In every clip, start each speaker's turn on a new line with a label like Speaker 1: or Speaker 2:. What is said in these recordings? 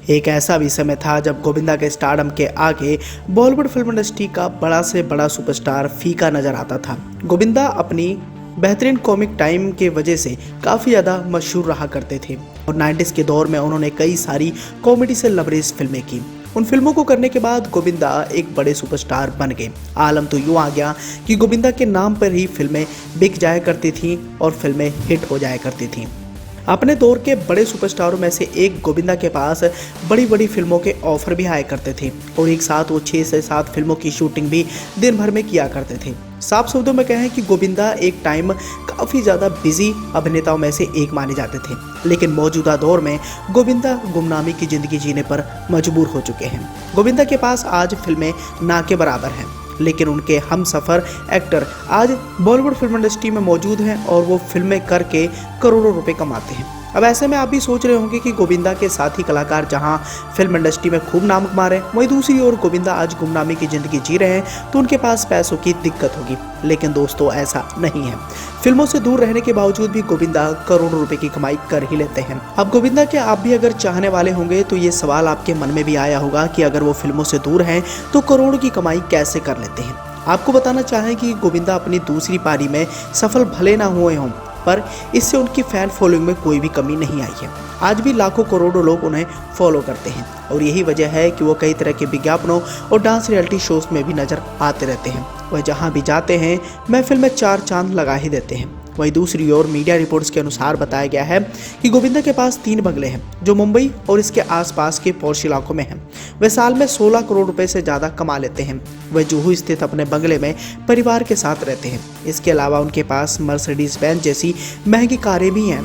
Speaker 1: एक ऐसा भी समय था जब गोविंदा के स्टारडम के आगे बॉलीवुड फिल्म इंडस्ट्री का बड़ा से बड़ा सुपरस्टार फीका नजर आता था। गोविंदा अपनी बेहतरीन कॉमिक टाइम के वजह से काफ़ी ज़्यादा मशहूर रहा करते थे और 90s के दौर में उन्होंने कई सारी कॉमेडी से लबरेज फिल्में की। उन फिल्मों को करने के बाद गोविंदा एक बड़े सुपरस्टार बन गए। आलम तो यूँ आ गया कि गोविंदा के नाम पर ही फिल्में बिक जाया करती थीं और फिल्में हिट हो जाया करती थीं। अपने दौर के बड़े सुपरस्टारों में से एक गोविंदा के पास बड़ी बड़ी फिल्मों के ऑफर भी आया करते थे और एक साथ वो 6 से 7 फिल्मों की शूटिंग भी दिन भर में किया करते थे। साफ शब्दों में कहें कि गोविंदा एक टाइम काफ़ी ज़्यादा बिजी अभिनेताओं में से एक माने जाते थे, लेकिन मौजूदा दौर में गोविंदा गुमनामी की ज़िंदगी जीने पर मजबूर हो चुके हैं। गोविंदा के पास आज फिल्में ना के बराबर हैं, लेकिन उनके हमसफर एक्टर आज बॉलीवुड फिल्म इंडस्ट्री में मौजूद हैं और वो फिल्में करके करोड़ों रुपए कमाते हैं। अब ऐसे में आप भी सोच रहे होंगे कि गोविंदा के साथी कलाकार जहां फिल्म इंडस्ट्री में खूब नाम कमा रहे हैं, वहीं दूसरी ओर गोविंदा आज गुमनामी की जिंदगी जी रहे हैं, तो उनके पास पैसों की दिक्कत होगी। लेकिन दोस्तों, ऐसा नहीं है। फिल्मों से दूर रहने के बावजूद भी गोविंदा करोड़ों रुपए की कमाई कर ही लेते हैं। अब गोविंदा के आप भी अगर चाहने वाले होंगे तो ये सवाल आपके मन में भी आया होगा कि अगर वो फिल्मों से दूर हैं तो करोड़ों की कमाई कैसे कर लेते हैं। आपको बताना चाहें कि गोविंदा अपनी दूसरी पारी में सफल भले ना हुए हों, पर इससे उनकी फैन फॉलोइंग में कोई भी कमी नहीं आई है। आज भी लाखों करोड़ों लोग उन्हें फॉलो करते हैं और यही वजह है कि वो कई तरह के विज्ञापनों और डांस रियलिटी शोज में भी नजर आते रहते हैं। वह जहां भी जाते हैं महफिल में 4 चांद लगा ही देते हैं। वहीं दूसरी ओर मीडिया रिपोर्ट्स के अनुसार बताया गया है कि गोविंदा के पास 3 बंगले हैं जो मुंबई और इसके आसपास के पॉश इलाकों में हैं। वे साल में 16 करोड़ रुपए से ज़्यादा कमा लेते हैं। वे जुहू स्थित अपने बंगले में परिवार के साथ रहते हैं। इसके अलावा उनके पास मर्सिडीज बेंज जैसी महंगी कारें भी हैं।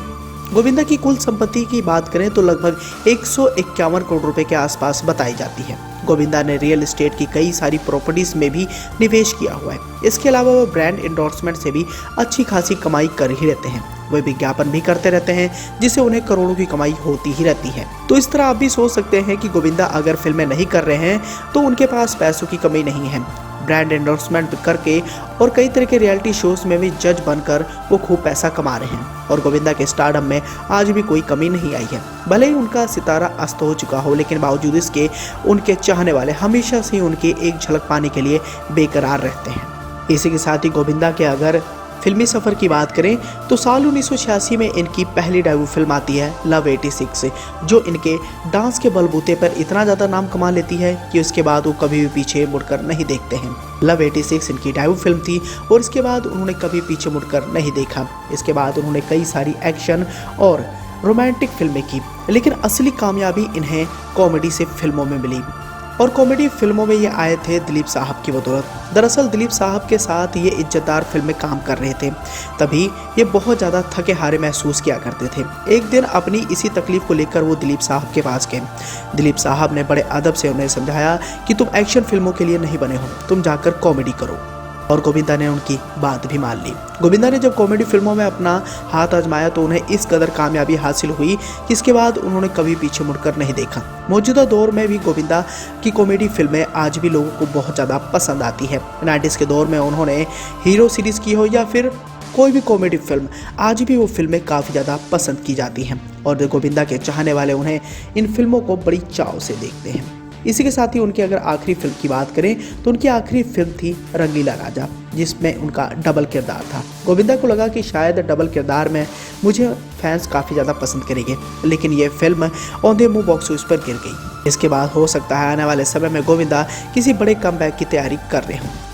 Speaker 1: गोविंदा की कुल संपत्ति की बात करें तो लगभग 151 करोड़ रुपए के आसपास बताई जाती है। गोविंदा ने रियल एस्टेट की कई सारी प्रॉपर्टीज में भी निवेश किया हुआ है। इसके अलावा वो ब्रांड एंडोर्समेंट से भी अच्छी खासी कमाई कर ही रहते हैं। वे विज्ञापन भी करते रहते हैं जिससे उन्हें करोड़ों की कमाई होती ही रहती है। तो इस तरह आप भी सोच सकते हैं कि गोविंदा अगर फिल्में नहीं कर रहे हैं तो उनके पास पैसों की कमी नहीं है। ब्रांड एंडोर्समेंट करके और कई तरह के रियलिटी शोज में भी जज बनकर वो खूब पैसा कमा रहे हैं और गोविंदा के स्टारडम में आज भी कोई कमी नहीं आई है। भले ही उनका सितारा अस्त हो चुका हो, लेकिन बावजूद इसके उनके चाहने वाले हमेशा से उनकी एक झलक पाने के लिए बेकरार रहते हैं। इसी के साथ ही गोविंदा के अगर फिल्मी सफ़र की बात करें तो साल 1986 में इनकी पहली डेब्यू फिल्म आती है लव 86, जो इनके डांस के बलबूते पर इतना ज़्यादा नाम कमा लेती है कि उसके बाद वो कभी भी पीछे मुड़कर नहीं देखते हैं। लव 86 इनकी डेब्यू फिल्म थी और इसके बाद उन्होंने कभी पीछे मुड़कर नहीं देखा। इसके बाद उन्होंने कई सारी एक्शन और रोमांटिक फिल्में की, लेकिन असली कामयाबी इन्हें कॉमेडी से फिल्मों में मिली और कॉमेडी फिल्मों में ये आए थे दिलीप साहब की बदौलत। दरअसल दिलीप साहब के साथ ये इज्जतदार फिल्म में काम कर रहे थे, तभी ये बहुत ज़्यादा थके हारे महसूस किया करते थे। एक दिन अपनी इसी तकलीफ को लेकर वो दिलीप साहब के पास गए। दिलीप साहब ने बड़े अदब से उन्हें समझाया कि तुम एक्शन फिल्मों के लिए नहीं बने हो, तुम जाकर कॉमेडी करो, और गोविंदा ने उनकी बात भी मान ली। गोविंदा ने जब कॉमेडी फिल्मों में अपना हाथ आजमाया तो उन्हें इस कदर कामयाबी हासिल हुई कि इसके बाद उन्होंने कभी पीछे मुड़कर नहीं देखा। मौजूदा दौर में भी गोविंदा की कॉमेडी फिल्में आज भी लोगों को बहुत ज़्यादा पसंद आती है। 90s के दौर में उन्होंने हीरो सीरीज़ की हो या फिर कोई भी कॉमेडी फिल्म, आज भी वो फिल्में काफ़ी ज़्यादा पसंद की जाती हैं और गोविंदा के चाहने वाले उन्हें इन फिल्मों को बड़ी चाव से देखते हैं। इसी के साथ ही उनकी अगर आखिरी फिल्म की बात करें तो उनकी आखिरी फिल्म थी रंगीला राजा, जिसमें उनका डबल किरदार था। गोविंदा को लगा कि शायद डबल किरदार में मुझे फैंस काफ़ी ज़्यादा पसंद करेंगे, लेकिन ये film on the move box office पर गिर गई। इसके बाद हो सकता है आने वाले समय में गोविंदा किसी बड़े कमबैक की तैयारी कर रहे हों।